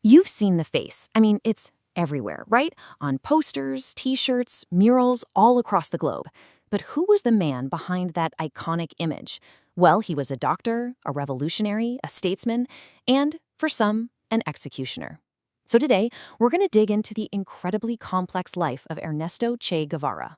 You've seen the face. I mean, it's everywhere, right? On posters, t-shirts, murals, all across the globe. But who was the man behind that iconic image? Well, he was a doctor, a revolutionary, a statesman, and, for some, an executioner. So today, we're going to dig into the incredibly complex life of Ernesto Che Guevara.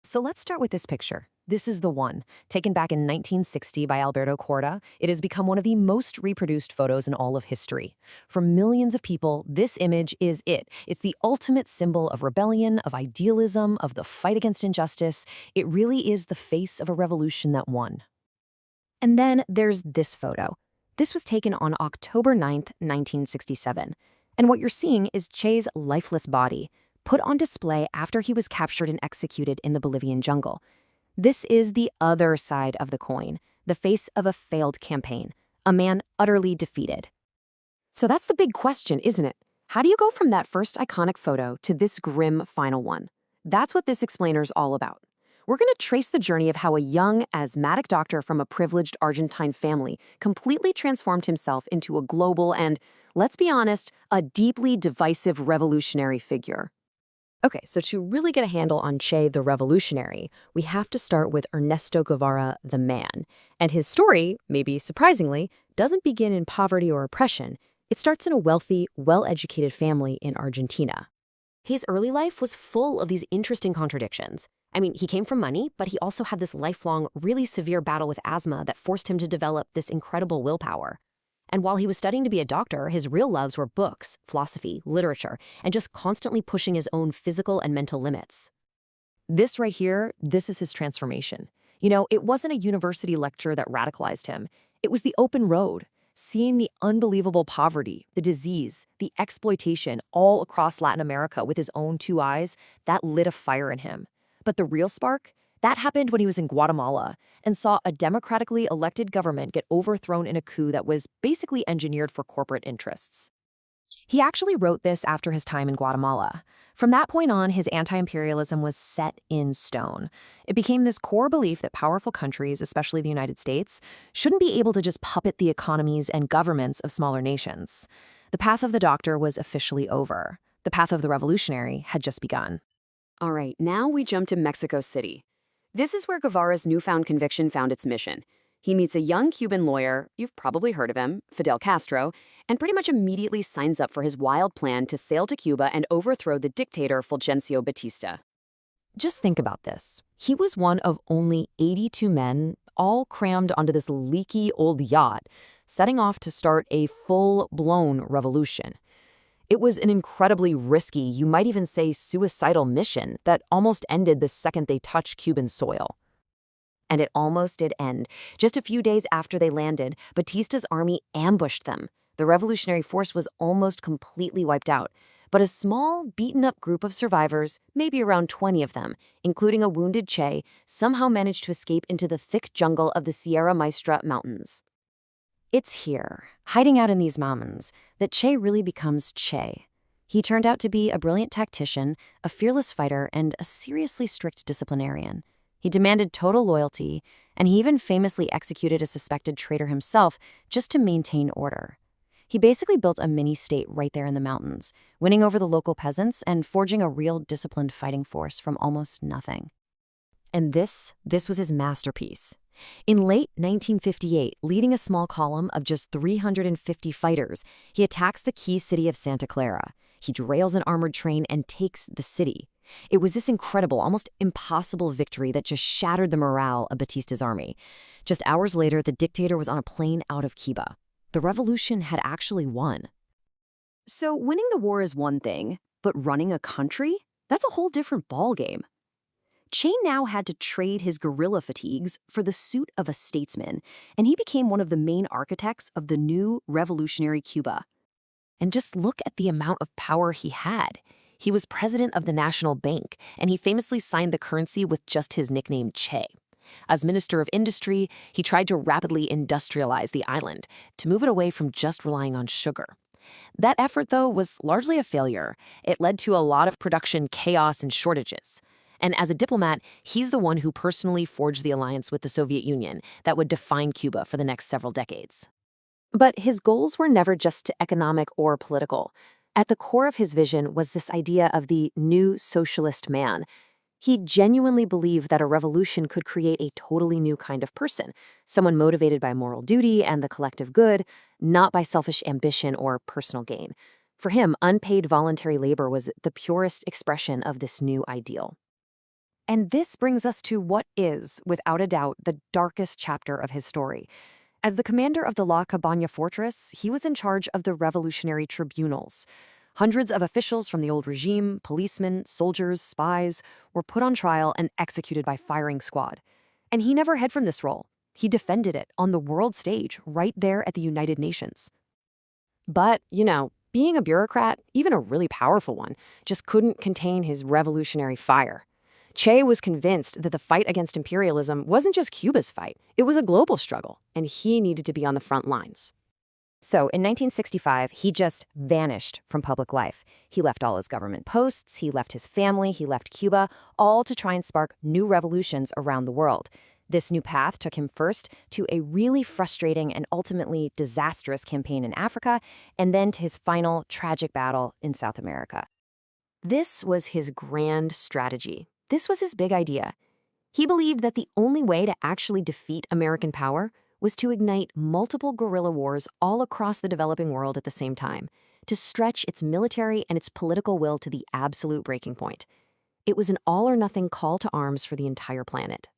So let's start with this picture. This is the one, taken back in 1960 by Alberto Corda. It has become one of the most reproduced photos in all of history. For millions of people, this image is it. It's the ultimate symbol of rebellion, of idealism, of the fight against injustice. It really is the face of a revolution that won. And then there's this photo. This was taken on October 9th, 1967. And what you're seeing is Che's lifeless body, put on display after he was captured and executed in the Bolivian jungle. This is the other side of the coin, the face of a failed campaign, a man utterly defeated. So that's the big question, isn't it? How do you go from that first iconic photo to this grim final one? That's what this explainer's all about. We're going to trace the journey of how a young, asthmatic doctor from a privileged Argentine family completely transformed himself into a global and, let's be honest, a deeply divisive revolutionary figure. Okay, so to really get a handle on Che the revolutionary, we have to start with Ernesto Guevara the man. And his story, maybe surprisingly, doesn't begin in poverty or oppression. It starts in a wealthy, well-educated family in Argentina. His early life was full of these interesting contradictions. I mean, he came from money, but he also had this lifelong, really severe battle with asthma that forced him to develop this incredible willpower. And while he was studying to be a doctor, his real loves were books, philosophy, literature, and just constantly pushing his own physical and mental limits. This right here, this is his transformation. You know, it wasn't a university lecture that radicalized him. It was the open road, seeing the unbelievable poverty, the disease, the exploitation all across Latin America with his own two eyes, that lit a fire in him. But the real spark? That happened when he was in Guatemala and saw a democratically elected government get overthrown in a coup that was basically engineered for corporate interests. He actually wrote this after his time in Guatemala. From that point on, his anti-imperialism was set in stone. It became this core belief that powerful countries, especially the United States, shouldn't be able to just puppet the economies and governments of smaller nations. The path of the doctor was officially over. The path of the revolutionary had just begun. All right, now we jump to Mexico City. This is where Guevara's newfound conviction found its mission. He meets a young Cuban lawyer, you've probably heard of him, Fidel Castro, and pretty much immediately signs up for his wild plan to sail to Cuba and overthrow the dictator Fulgencio Batista. Just think about this. He was one of only 82 men, all crammed onto this leaky old yacht, setting off to start a full-blown revolution. It was an incredibly risky, you might even say suicidal mission that almost ended the second they touched Cuban soil. And it almost did end. Just a few days after they landed, Batista's army ambushed them. The revolutionary force was almost completely wiped out. But a small, beaten-up group of survivors, maybe around 20 of them, including a wounded Che, somehow managed to escape into the thick jungle of the Sierra Maestra Mountains. It's here, hiding out in these mountains, that Che really becomes Che. He turned out to be a brilliant tactician, a fearless fighter, and a seriously strict disciplinarian. He demanded total loyalty, and he even famously executed a suspected traitor himself just to maintain order. He basically built a mini-state right there in the mountains, winning over the local peasants and forging a real disciplined fighting force from almost nothing. And this was his masterpiece. In late 1958, leading a small column of just 350 fighters, he attacks the key city of Santa Clara. He derails an armored train and takes the city. It was this incredible, almost impossible victory that just shattered the morale of Batista's army. Just hours later, the dictator was on a plane out of Cuba. The revolution had actually won. So winning the war is one thing, but running a country? That's a whole different ballgame. Che now had to trade his guerrilla fatigues for the suit of a statesman, and he became one of the main architects of the new revolutionary Cuba. And just look at the amount of power he had. He was president of the National Bank, and he famously signed the currency with just his nickname Che. As Minister of Industry, he tried to rapidly industrialize the island, to move it away from just relying on sugar. That effort, though, was largely a failure. It led to a lot of production chaos and shortages. And as a diplomat, he's the one who personally forged the alliance with the Soviet Union that would define Cuba for the next several decades. But his goals were never just economic or political. At the core of his vision was this idea of the new socialist man. He genuinely believed that a revolution could create a totally new kind of person, someone motivated by moral duty and the collective good, not by selfish ambition or personal gain. For him, unpaid voluntary labor was the purest expression of this new ideal. And this brings us to what is, without a doubt, the darkest chapter of his story. As the commander of the La Cabaña fortress, he was in charge of the revolutionary tribunals. Hundreds of officials from the old regime, policemen, soldiers, spies, were put on trial and executed by firing squad. And he never hid from this role. He defended it on the world stage, right there at the United Nations. But, being a bureaucrat, even a really powerful one, just couldn't contain his revolutionary fire. Che was convinced that the fight against imperialism wasn't just Cuba's fight, it was a global struggle, and he needed to be on the front lines. So in 1965, he just vanished from public life. He left all his government posts, he left his family, he left Cuba, all to try and spark new revolutions around the world. This new path took him first to a really frustrating and ultimately disastrous campaign in Africa, and then to his final tragic battle in South America. This was his grand strategy. This was his big idea. He believed that the only way to actually defeat American power was to ignite multiple guerrilla wars all across the developing world at the same time, to stretch its military and its political will to the absolute breaking point. It was an all-or-nothing call to arms for the entire planet.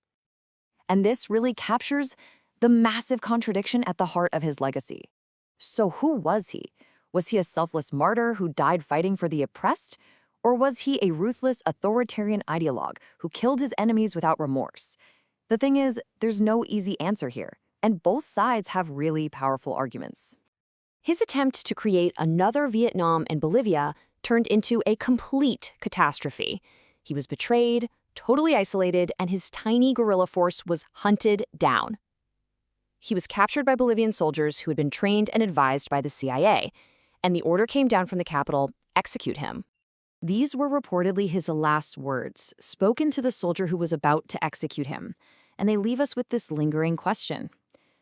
And this really captures the massive contradiction at the heart of his legacy. So who was he? Was he a selfless martyr who died fighting for the oppressed? Or was he a ruthless authoritarian ideologue who killed his enemies without remorse? The thing is, there's no easy answer here, and both sides have really powerful arguments. His attempt to create another Vietnam and Bolivia turned into a complete catastrophe. He was betrayed, totally isolated, and his tiny guerrilla force was hunted down. He was captured by Bolivian soldiers who had been trained and advised by the CIA, and the order came down from the capital, execute him. These were reportedly his last words, spoken to the soldier who was about to execute him, and they leave us with this lingering question.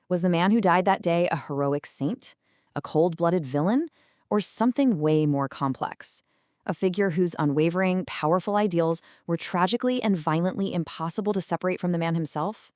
Was the man who died that day a heroic saint, a cold-blooded villain, or something way more complex? A figure whose unwavering, powerful ideals were tragically and violently impossible to separate from the man himself?